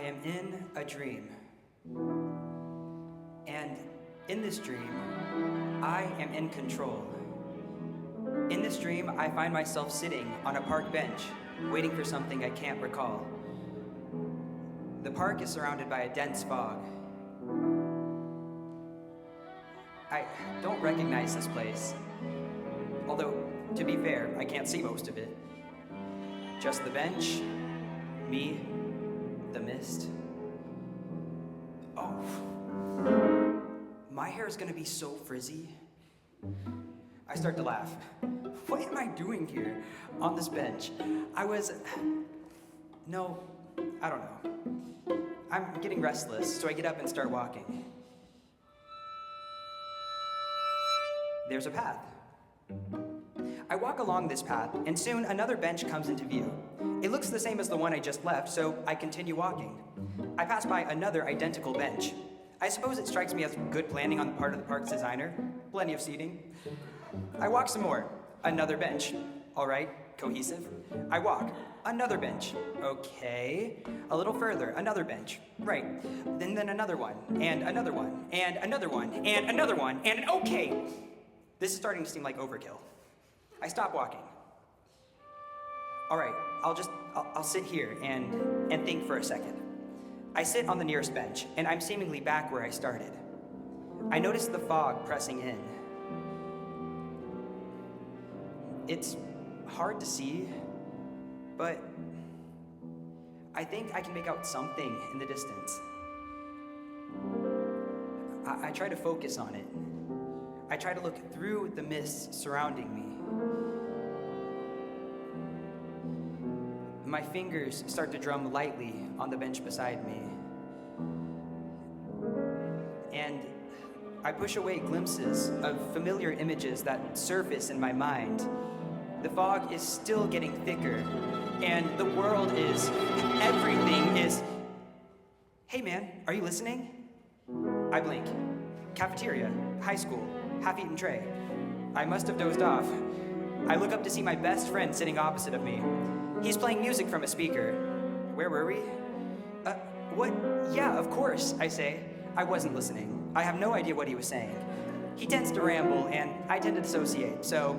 am in a dream. And in this dream, I am in control. In this dream, I find myself sitting on a park bench, waiting for something I can't recall. The park is surrounded by a dense fog. I don't recognize this place. Although, to be fair, I can't see most of it. Just the bench, me, the mist. Oh. My hair is gonna be so frizzy. I start to laugh. What am I doing here on this bench? No, I don't know. I'm getting restless, so I get up and start walking. There's a path. I walk along this path, and soon another bench comes into view. It looks the same as the one I just left, so I continue walking. I pass by another identical bench. I suppose it strikes me as good planning on the part of the park's designer. Plenty of seating. I walk some more. Another bench. All right, cohesive. I walk. Another bench. Okay. A little further. Another bench. Right. Then another one. And another one. And another one. And another one. And okay. This is starting to seem like overkill. I stop walking. All right, I'll sit here and think for a second. I sit on the nearest bench, and I'm seemingly back where I started. I notice the fog pressing in. It's hard to see, but I think I can make out something in the distance. I try to focus on it. I try to look through the mist surrounding me. My fingers start to drum lightly on the bench beside me. And I push away glimpses of familiar images that surface in my mind. The fog is still getting thicker, and the world is, everything is... Hey man, are you listening? I blink. Cafeteria, high school, half-eaten tray. I must have dozed off. I look up to see my best friend sitting opposite of me. He's playing music from a speaker. Where were we? What? Yeah, of course, I say. I wasn't listening. I have no idea what he was saying. He tends to ramble, and I tend to dissociate, so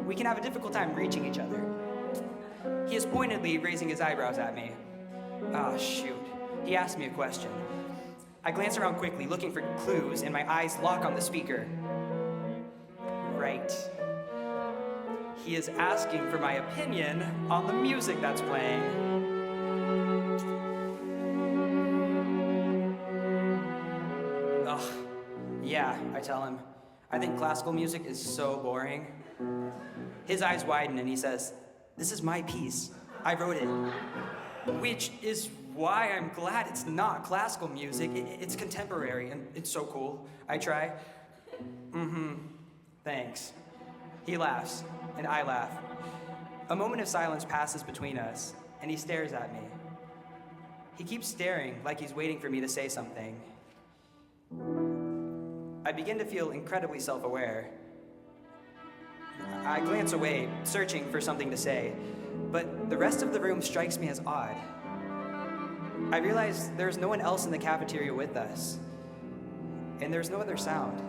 we can have a difficult time reaching each other. He is pointedly raising his eyebrows at me. Ah, shoot. He asked me a question. I glance around quickly, looking for clues, and my eyes lock on the speaker. Right. He is asking for my opinion on the music that's playing. Ugh. Yeah, I tell him. I think classical music is so boring. His eyes widen and he says, "This is my piece. I wrote it." Which is why I'm glad it's not classical music. It's contemporary and it's so cool. I try. Thanks. He laughs, and I laugh. A moment of silence passes between us, and he stares at me. He keeps staring like he's waiting for me to say something. I begin to feel incredibly self-aware. I glance away, searching for something to say, but the rest of the room strikes me as odd. I realize there's no one else in the cafeteria with us, and there's no other sound.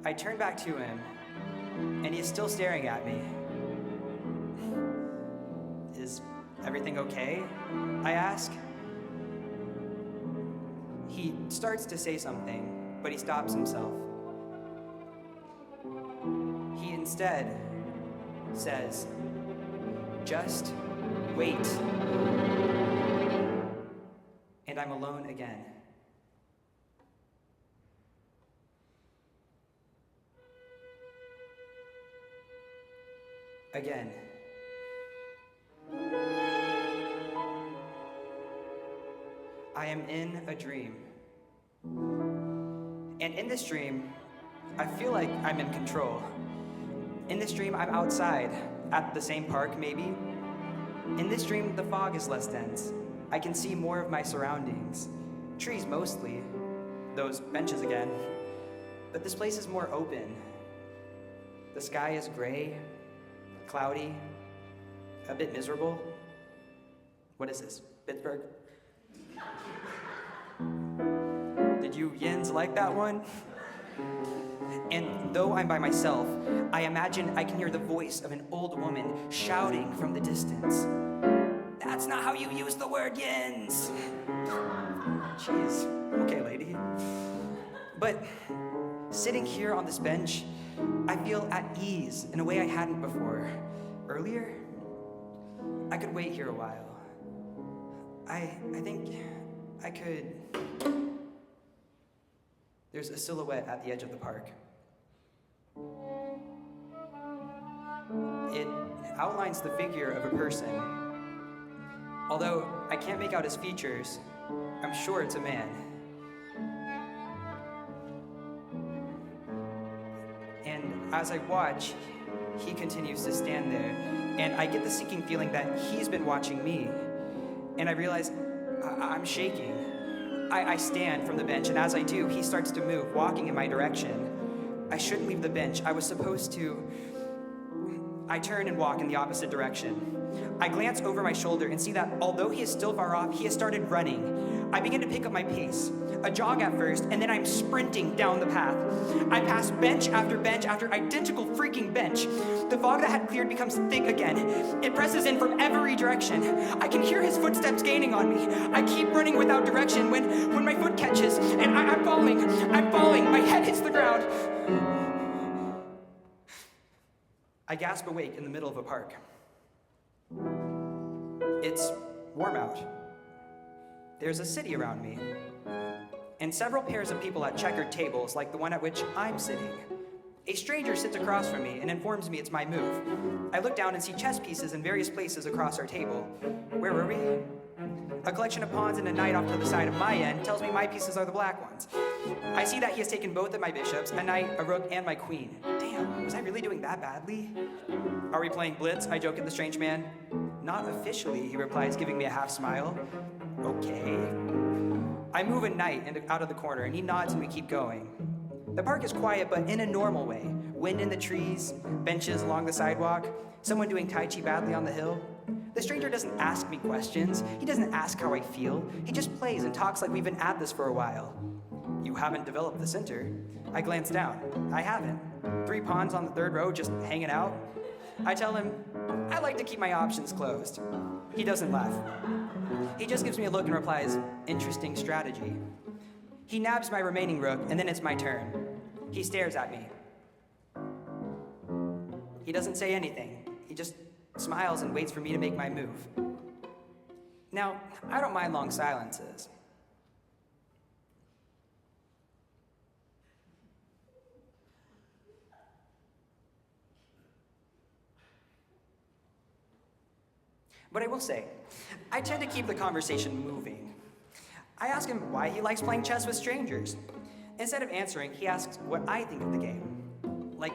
I turn back to him, and he is still staring at me. Is everything okay? I ask. He starts to say something, but he stops himself. He instead says, "Just wait." And I'm alone again. Again. I am in a dream. And in this dream, I feel like I'm in control. In this dream, I'm outside, at the same park, maybe. In this dream, the fog is less dense. I can see more of my surroundings. Trees mostly. Those benches again. But this place is more open. The sky is gray, cloudy, a bit miserable. What is this, Pittsburgh? you yins like that one? And though I'm by myself, I imagine I can hear the voice of an old woman shouting from the distance. That's not how you use the word yins. Jeez, okay, lady. But sitting here on this bench, I feel at ease in a way I hadn't before. Earlier, I could wait here a while. I think I could... There's a silhouette at the edge of the park. It outlines the figure of a person. Although I can't make out his features, I'm sure it's a man. And as I watch, he continues to stand there, and I get the sinking feeling that he's been watching me. And I realize I'm shaking. I stand from the bench, and as I do, he starts to move, walking in my direction. I shouldn't leave the bench. I was supposed to... I turn and walk in the opposite direction. I glance over my shoulder and see that although he is still far off, he has started running. I begin to pick up my pace, a jog at first, and then I'm sprinting down the path. I pass bench after identical freaking bench. The fog that had cleared becomes thick again. It presses in from every direction. I can hear his footsteps gaining on me. I keep running without direction when my foot catches, and I'm falling. My head hits the ground. I gasp awake in the middle of a park. It's warm out. There's a city around me, and several pairs of people at checkered tables like the one at which I'm sitting. A stranger sits across from me and informs me it's my move. I look down and see chess pieces in various places across our table. Where were we? A collection of pawns and a knight off to the side of my end tells me my pieces are the black ones. I see that he has taken both of my bishops, a knight, a rook, and my queen. Damn, was I really doing that badly? Are we playing blitz? I joke at the strange man. Not officially, he replies, giving me a half smile. Okay. I move a knight out of the corner, and he nods and we keep going. The park is quiet, but in a normal way. Wind in the trees, benches along the sidewalk, someone doing Tai Chi badly on the hill. The stranger doesn't ask me questions. He doesn't ask how I feel. He just plays and talks like we've been at this for a while. You haven't developed the center. I glance down. I haven't. 3 pawns on the 3rd row just hanging out. I tell him, I like to keep my options closed. He doesn't laugh. He just gives me a look and replies, interesting strategy. He nabs my remaining rook, and then it's my turn. He stares at me. He doesn't say anything. He just smiles and waits for me to make my move. Now, I don't mind long silences. But I will say, I tend to keep the conversation moving. I ask him why he likes playing chess with strangers. Instead of answering, he asks what I think of the game. Like,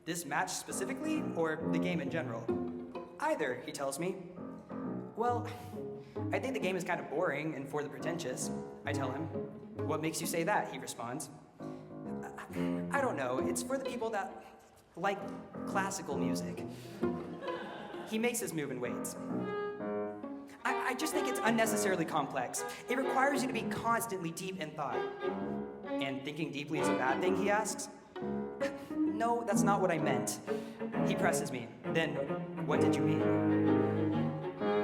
this match specifically, or the game in general? Either, he tells me. Well, I think the game is kind of boring and for the pretentious, I tell him. What makes you say that, he responds. I don't know, it's for the people that like classical music. He makes his move and waits. I just think it's unnecessarily complex. It requires you to be constantly deep in thought. And thinking deeply is a bad thing, he asks? No, that's not what I meant. He presses me. Then, what did you mean?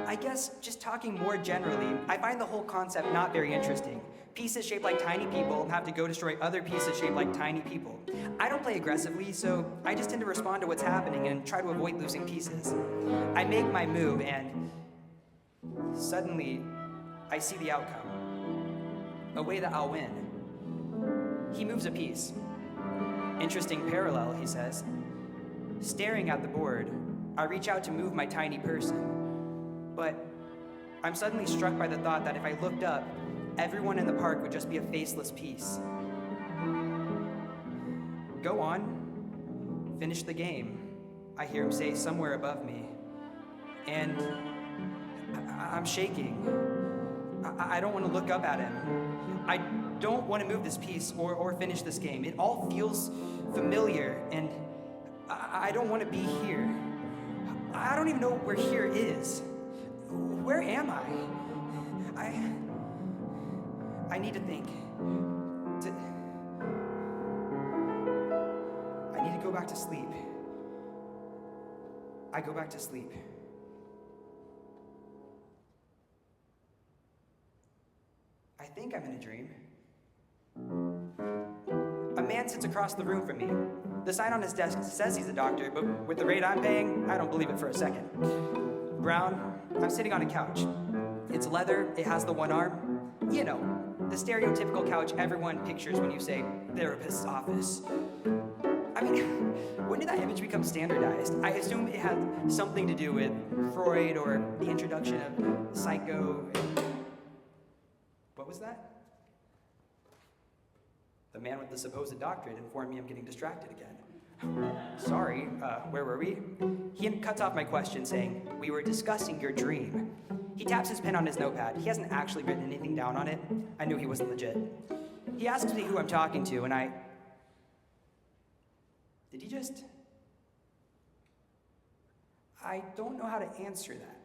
I guess, just talking more generally, I find the whole concept not very interesting. Pieces shaped like tiny people have to go destroy other pieces shaped like tiny people. I don't play aggressively, so I just tend to respond to what's happening and try to avoid losing pieces. I make my move, and suddenly, I see the outcome. A way that I'll win. He moves a piece. Interesting parallel, he says. Staring at the board, I reach out to move my tiny person. But I'm suddenly struck by the thought that if I looked up, everyone in the park would just be a faceless piece. Go on. Finish the game, I hear him say somewhere above me. And I'm shaking. I don't want to look up at him. I don't want to move this piece or finish this game. It all feels familiar, and I don't want to be here. I don't even know where here is. Where am I? I need to think. go back to sleep. I go back to sleep. I think I'm in a dream. A man sits across the room from me. The sign on his desk says he's a doctor, but with the rate I'm paying, I don't believe it for a second. Brown, I'm sitting on a couch. It's leather, it has the one arm. You know, the stereotypical couch everyone pictures when you say therapist's office. I mean, when did that image become standardized? I assume it had something to do with Freud or the introduction of psycho... What was that? The man with the supposed doctorate informed me I'm getting distracted again. Sorry, where were we? He cuts off my question saying, "We were discussing your dream." He taps his pen on his notepad. He hasn't actually written anything down on it. I knew he wasn't legit. He asks me who I'm talking to, and Did he just... I don't know how to answer that.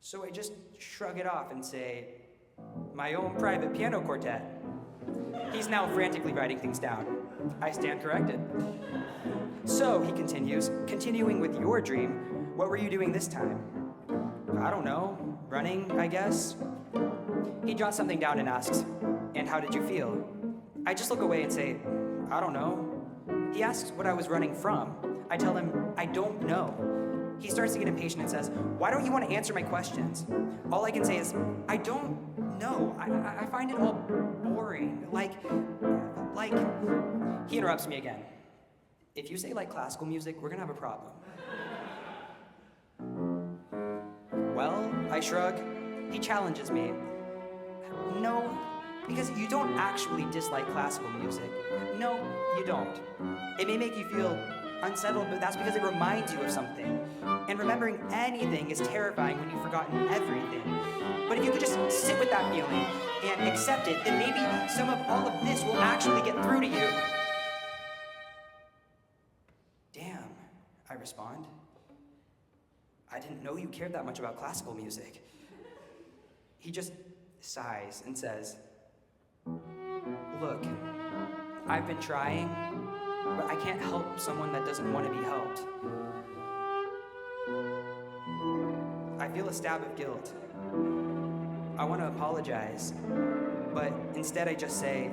So I just shrug it off and say, "My own private piano quartet." He's now frantically writing things down. I stand corrected. "So," he continues, "continuing with your dream, what were you doing this time?" "I don't know. Running, I guess." He jots something down and asks, "And how did you feel?" I just look away and say, "I don't know." He asks what I was running from. I tell him, "I don't know." He starts to get impatient and says, "Why don't you want to answer my questions?" All I can say is, "I don't know. I find it all boring. Like... He interrupts me again. "If you say like classical music, we're gonna have a problem." "Well," I shrug. He challenges me. "No, because you don't actually dislike classical music. No, you don't. It may make you feel unsettled, but that's because it reminds you of something. And remembering anything is terrifying when you've forgotten everything. But if you could just sit with that feeling and accept it, then maybe some of all of this will actually get through to you." "Damn," I respond. "I didn't know you cared that much about classical music." He just sighs and says, "Look, I've been trying, but I can't help someone that doesn't want to be helped." I feel a stab of guilt. I want to apologize, but instead I just say,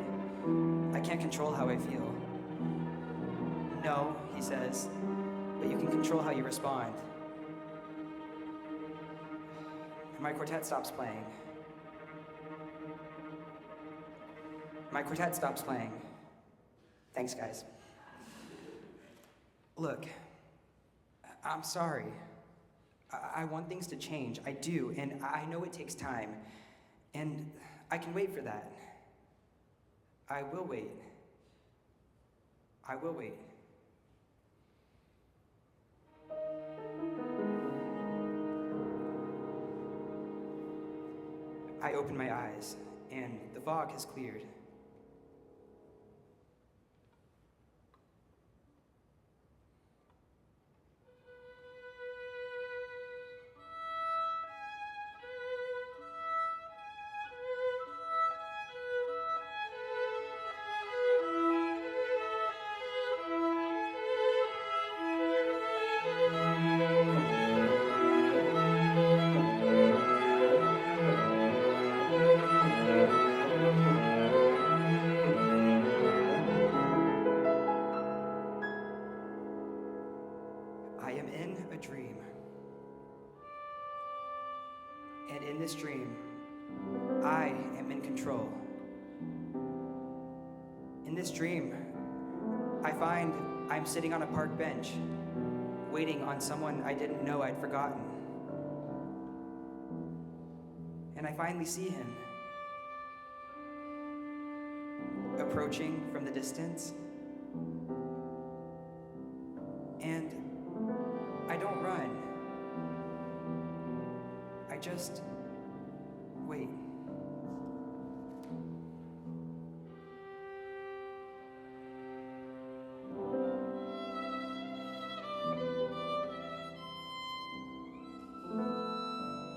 "I can't control how I feel." "No," he says, "but you can control how you respond." My quartet stops playing. My quartet stops playing. Thanks, guys. Look, I'm sorry. I want things to change. I do, and I know it takes time. And I can wait for that. I will wait. I will wait. I open my eyes, and the fog has cleared. I am in a dream. And in this dream, I am in control. In this dream, I find I'm sitting on a park bench, waiting on someone I didn't know I'd forgotten. And I finally see him, approaching from the distance. And I don't run. I just wait.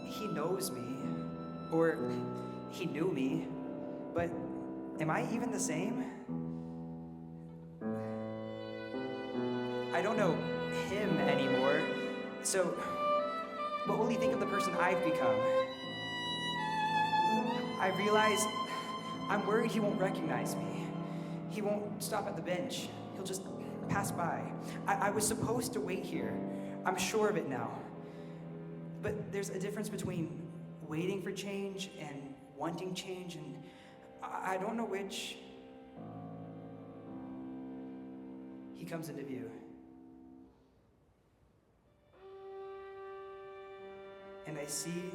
He knows me, or he knew me, but am I even the same? I don't know him anymore. So, what will he think of the person I've become? I realize I'm worried he won't recognize me. He won't stop at the bench. He'll just pass by. I was supposed to wait here. I'm sure of it now. But there's a difference between waiting for change and wanting change, and I don't know which. He comes into view. And I see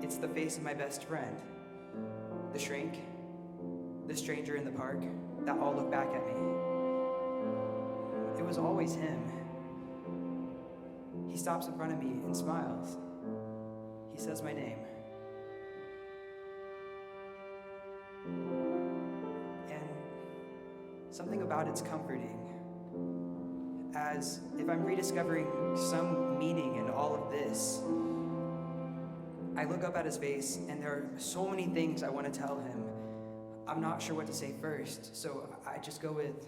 it's the face of my best friend, the shrink, the stranger in the park, that all look back at me. It was always him. He stops in front of me and smiles. He says my name. And something about it's comforting, as if I'm rediscovering some meaning in all of this. I look up at his face, and there are so many things I want to tell him. I'm not sure what to say first, so I just go with,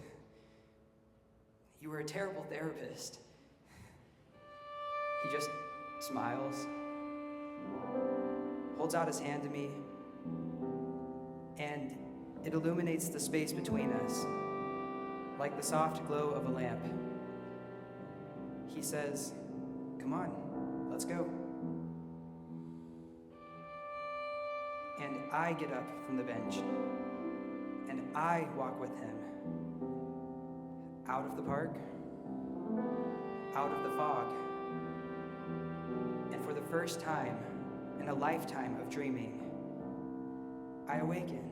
"You were a terrible therapist." He just smiles, holds out his hand to me, and it illuminates the space between us, like the soft glow of a lamp. He says, "Come on, let's go." And I get up from the bench, and I walk with him, out of the park, out of the fog. And for the first time in a lifetime of dreaming, I awaken.